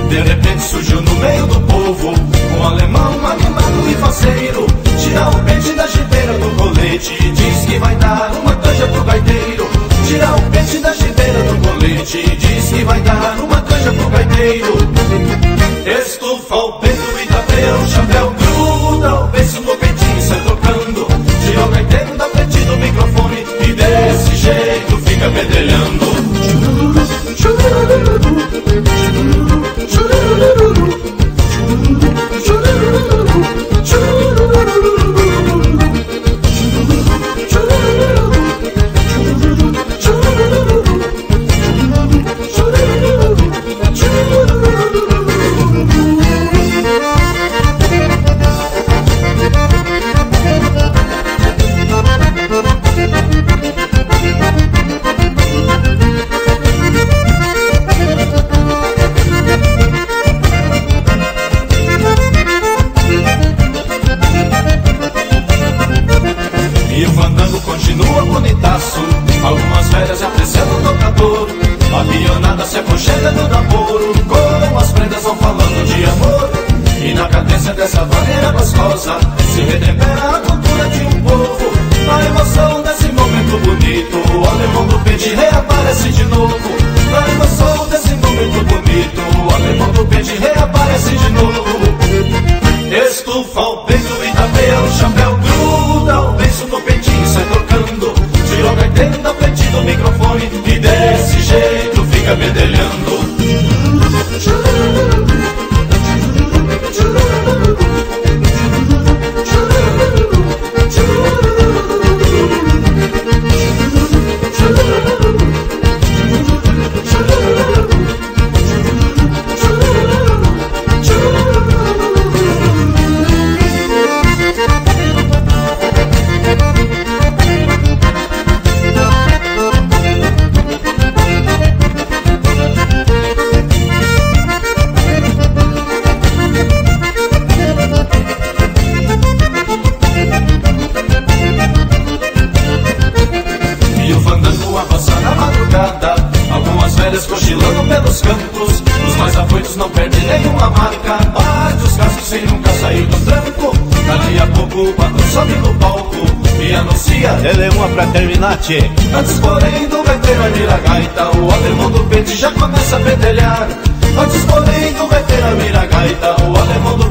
De repente surgiu no meio do povo um alemão animado e faceiro. Tira o pente da gibeira do colete e diz que vai dar uma canja pro gaiteiro. Tira o pente da gibeira do colete e diz que vai dar uma canja pro gaiteiro. Estufa o peito e tapeia o chapéu, gruda o beiço no peitinho e sai tocando. Tira o gaiteiro da frente do microfone e desse jeito fica pedelhando. E o fandango continua bonitaço, algumas velhas apreciando o tocador. A pionada se aconchega no namoro, com as prendas vão falando de amor. E na cadência dessa maneira gostosa se retempera a cultura de um povo. Na emoção desse momento bonito, o alemão do pente reaparece de novo. Na emoção desse momento bonito, o alemão do pente reaparece de novo. Estufa o peito e tapeia o chapéu, gruda o beiço no peitinho e sai tocando. Tira o gaiteiro da frente do microfone e desse jeito fica bedelhando. Cochilando pelos cantos, os mais afoitos não perdem nenhuma marca. Bate os cascos sem nunca sair do tranco. Dali a pouco o patrão sobe no palco e anuncia: ele é uma pra terminar, tchê. Antes porém do gaiteiro abrir a gaita, o alemão do pente já começa a pedelhar. Antes porém do gaiteiro abrir a gaita, o alemão do